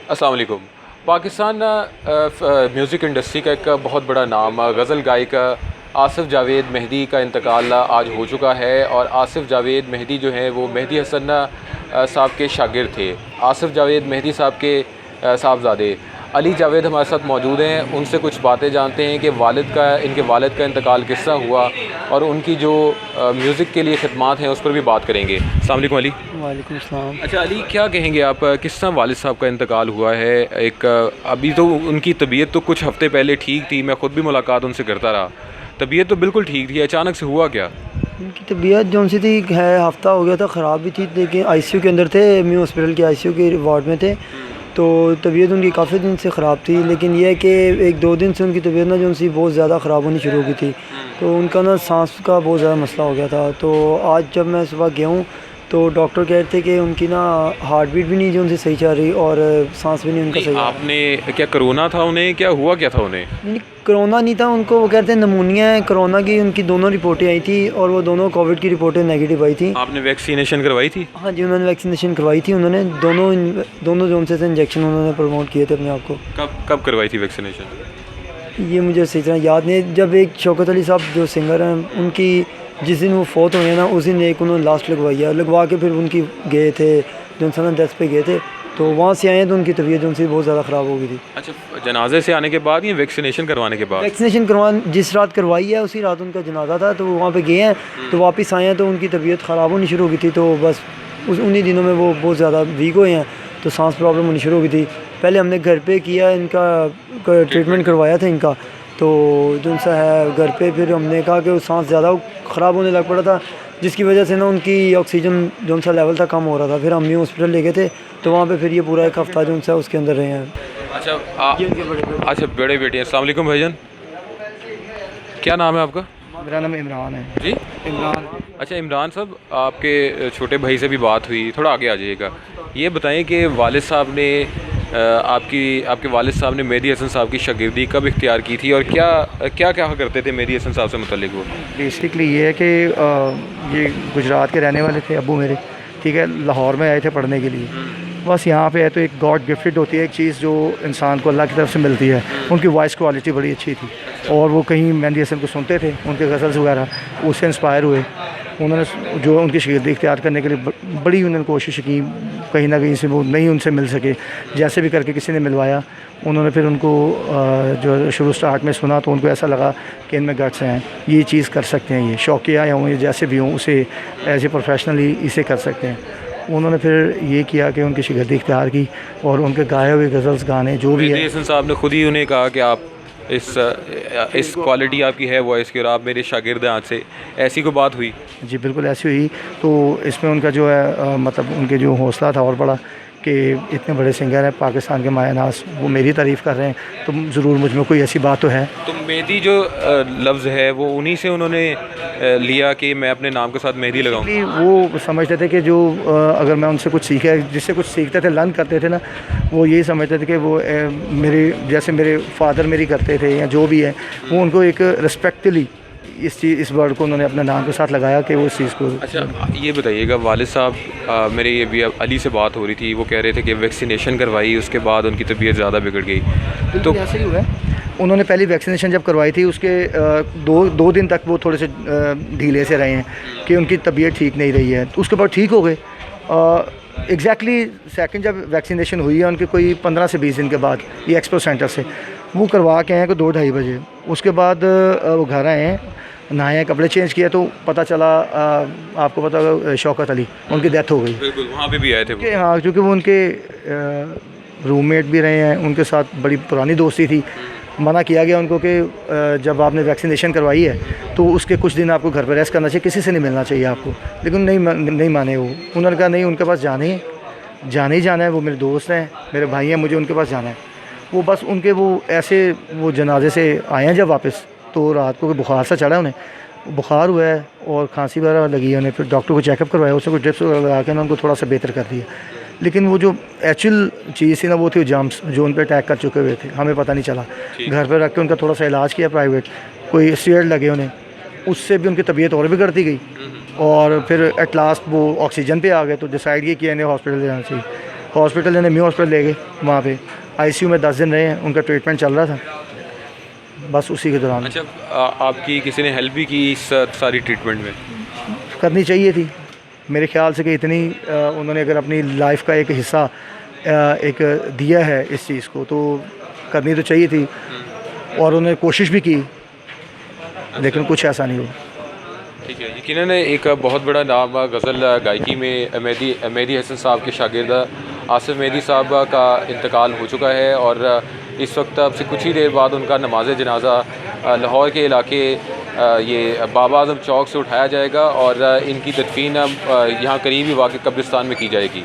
अस्सलाम वालेकुम। Pakistan music industry का एक बहुत बड़ा नाम गज़ल गायक आसिफ़ जावेद मेहदी का इंतकाल आज हो चुका है। और आसिफ़ जावेद मेहदी जो हैं वो मेहदी हसन साहब के शागिर्द थे। आसिफ़ जावेद मेहदी साहब के साहबज़ादे अली जावेद हमारे साथ मौजूद हैं। उनसे कुछ बातें जानते हैं कि इनके वालिद का इंतकाल किस तरह हुआ और उनकी जो म्यूज़िक के लिए खिदमात हैं उस पर भी बात करेंगे। अस्सलाम वालेकुम अली। वालेकुम सलाम। अच्छा अली, क्या कहेंगे आप, किस तरह वालिद साहब का इंतकाल हुआ है? एक अभी तो उनकी तबीयत तो कुछ हफ़्ते पहले ठीक थी, मैं ख़ुद भी मुलाकात उनसे करता रहा, तबीयत तो बिल्कुल ठीक थी, अचानक से हुआ क्या? उनकी तबीयत जो सी थी है हफ़्ता हो गया था, ख़राब भी थी, लेकिन आईसीयू के अंदर थे, एमयू हॉस्पिटल के आईसीयू के वार्ड में थे। तो तबीयत उनकी काफ़ी दिन से ख़राब थी, लेकिन यह है कि एक दो दिन से उनकी तबीयत ना जो सी बहुत ज़्यादा ख़राब होनी शुरू हो गई थी। तो उनका ना सांस का बहुत ज़्यादा मसला हो गया था। तो आज जब मैं सुबह गया हूँ तो डॉक्टर कह रहे थे कि उनकी ना हार्ट बीट भी नहीं जो उनसे सही चल रही और सांस भी नहीं उनका सही। आपने क्या कोरोना था उन्हें, क्या हुआ क्या था उन्हें? नहीं, कोरोना नहीं था उनको, वो कहते हैं नमूनिया है। कोरोना की उनकी दोनों रिपोर्टें आई थी और वो दोनों कोविड की रिपोर्टें नेगेटिव आई थी। आपने वैक्सीनेशन करवाई थी? हाँ जी, उन्होंने वैक्सीनेशन करवाई थी। उन्होंने दोनों जोन से इंजेक्शन उन्होंने प्रमोट किए थे अपने आप को। कब करवाई थी वैक्सीनेशन? ये मुझे सही तरह याद नहीं। जब एक शौकत अली साहब जो सिंगर हैं, उनकी जिस दिन वो फोत हुए हैं ना, उस दिन एक उन्होंने लास्ट लगवाई है। लगवा के फिर उनकी गए थे जो सन डेथ पे गए थे, तो वहाँ से आए तो उनकी तबीयत जो उनसे बहुत ज़्यादा ख़राब हो गई थी। अच्छा, जनाजे से आने के बाद या वैक्सीनेशन करवाने के बाद? वैक्सीनेशन जिस रात करवाई है उसी रात उनका जनाजा था, तो वहाँ पे गए हैं तो वापस आए हैं तो उनकी तबीयत ख़राब होनी शुरू हो गई थी। तो बस उन्हीं दिनों में वो बहुत ज़्यादा वीक हुए हैं, तो सांस प्रॉब्लम होनी शुरू हो गई थी। पहले हमने घर पे किया, इनका ट्रीटमेंट करवाया था इनका, तो जो सा है घर पे फिर हमने कहा कि वो सांस ज़्यादा ख़राब होने लग पड़ा था, जिसकी वजह से ना उनकी ऑक्सीजन जो सा लेवल था कम हो रहा था। फिर हम हॉस्पिटल ले गए थे, तो वहाँ पे फिर ये पूरा एक हफ़्ता जो सा उसके अंदर रहे हैं। अच्छा बड़े बेटे, अस्सलाम वालेकुम भाईजान, क्या नाम है आपका? मेरा नाम इमरान है जी, इमरान। अच्छा इमरान साहब, आपके छोटे भाई से भी बात हुई, थोड़ा आगे आ जाइएगा। ये बताएं कि वालिद साहब ने आपके वालिद साहब ने मेहदी हसन साहब की शागिर्दी कब इख्तियार की थी और क्या क्या क्या करते थे मेहदी हसन साहब से मुतल्लिक वो? बेसिकली ये है कि ये गुजरात के रहने वाले थे अब्बू मेरे, ठीक है। लाहौर में आए थे पढ़ने के लिए। बस यहाँ पे है तो एक गॉड गिफ्टेड होती है एक चीज़ जो इंसान को अल्लाह की तरफ से मिलती है। उनकी वॉइस क्वालिटी बड़ी अच्छी थी और वो कहीं मेहदी हसन को सुनते थे, उनके गज़ल्स वगैरह, उससे इंस्पायर हुए। उन्होंने जो उनकी शागिर्दी इख्तियार करने के लिए बड़ी उन्होंने कोशिश की, कहीं ना कहीं से वो नहीं उनसे मिल सके, जैसे भी करके किसी ने मिलवाया। उन्होंने फिर उनको जो शुरू स्टार्ट में सुना तो उनको ऐसा लगा कि इनमें गट्स हैं, ये चीज़ कर सकते हैं, ये शौकिया या ये जैसे भी हों उसे एज ए प्रोफेशनली इसे कर सकते हैं। उन्होंने फिर ये किया कि उनकी शागिर्दी इख्तियार की और उनके गाए हुए गज़ल्स गाने जो भी है। मेहदी हसन साहब ने खुद ही उन्हें कहा कि आप इस क्वालिटी आपकी है वॉइस की और आप मेरे शागिर्द हैं आज से, ऐसी कोई बात हुई? जी बिल्कुल ऐसी हुई। तो इसमें उनका जो है मतलब उनके जो हौसला था और बड़ा कि इतने बड़े सिंगर हैं पाकिस्तान के मायनास, वो मेरी तारीफ़ कर रहे हैं तो ज़रूर मुझ में कोई ऐसी बात तो है। तो मेहदी जो लफ्ज़ है वो उन्हीं से उन्होंने लिया कि मैं अपने नाम के साथ मेहदी लगाऊं? वो समझते थे कि जो अगर मैं उनसे कुछ सीखा, जिससे कुछ सीखते थे, लर्न करते थे ना, वो यही समझते थे कि वो मेरे जैसे मेरे फादर मेरी करते थे या जो भी है, वो उनको एक रिस्पेक्टली इस वर्ड को उन्होंने अपने नाम के साथ लगाया कि वो इस चीज़ को। अच्छा ये बताइएगा, वालिद साहब मेरे ये भी अली से बात हो रही थी, वो कह रहे थे कि वैक्सीनेशन करवाई उसके बाद उनकी तबीयत ज़्यादा बिगड़ गई। तो ऐसे ही हुआ है। उन्होंने पहली वैक्सीनेशन जब करवाई थी उसके दो दिन तक वो थोड़े से ढीले से रहे हैं कि उनकी तबीयत ठीक नहीं रही है, तो उसके बाद ठीक हो गए। एग्जैक्टली सेकंड जब वैक्सीनेशन हुई है उनके कोई 15 से 20 दिन के बाद, ये एक्सपो सेंटर से वो करवा के आए को 2-2:30 बजे। उसके बाद वो घर आए हैं, नहाए, कपड़े चेंज किया तो पता चला आपको पता होगा शौकत अली, उनकी डेथ हो गई। बिल्कुल वहाँ पे भी आए थे वो। हाँ, क्योंकि वो उनके रूममेट भी रहे हैं, उनके साथ बड़ी पुरानी दोस्ती थी। मना किया गया उनको कि जब आपने वैक्सीनेशन करवाई है तो उसके कुछ दिन आपको घर पर रेस्ट करना चाहिए, किसी से नहीं मिलना चाहिए आपको। लेकिन नहीं माने वो। उन्होंने कहा नहीं, उनके पास जाना ही जाना है, वो मेरे दोस्त हैं, मेरे भाई हैं, मुझे उनके पास जाना है। वो बस उनके वो ऐसे वो जनाजे से आए हैं जब वापस, तो रात को बुखार सा चढ़ा उन्हें, बुखार हुआ है और खांसी वगैरह लगी है उन्हें। फिर डॉक्टर को चेकअप करवाया, उससे कुछ ड्रिप्स वगैरह लगा के उनको थोड़ा सा बेहतर कर दिया। लेकिन वो जो एक्चुअल चीज़ थी ना, वो थी जम्स जो उन पर अटैक कर चुके हुए थे, हमें पता नहीं चला। घर पर रख के उनका थोड़ा सा इलाज किया प्राइवेट, कोई स्टेरॉइड लगे उन्हें, उससे भी उनकी तबीयत और बिगड़ती गई और फिर एट लास्ट वो ऑक्सीजन पे आ गए। तो डिसाइड ये किया इन्हें हॉस्पिटल जाना चाहिए। हॉस्पिटल यानी न्यू हॉस्पिटल ले गए, वहाँ पे आईसीयू में 10 दिन रहे हैं, उनका ट्रीटमेंट चल रहा था। बस उसी के दौरान अच्छा, आपकी किसी ने हेल्प भी की इस सारी ट्रीटमेंट में? करनी चाहिए थी मेरे ख्याल से कि इतनी उन्होंने अगर अपनी लाइफ का एक हिस्सा एक दिया है इस चीज़ को, तो करनी तो चाहिए थी। और उन्होंने कोशिश भी की, लेकिन कुछ ऐसा नहीं हुआ। ठीक है, यकीनन एक बहुत बड़ा नाम गज़ल गायकी में मेहदी हसन साहब के शागिर्द आसिफ मेहदी साहब का इंतकाल हो चुका है और इस वक्त अब से कुछ ही देर बाद उनका नमाज जनाजा लाहौर के इलाके ये बाबा आज़म चौक से उठाया जाएगा और इनकी तदफीन यहाँ करीबी वाक़ई कब्रिस्तान में की जाएगी।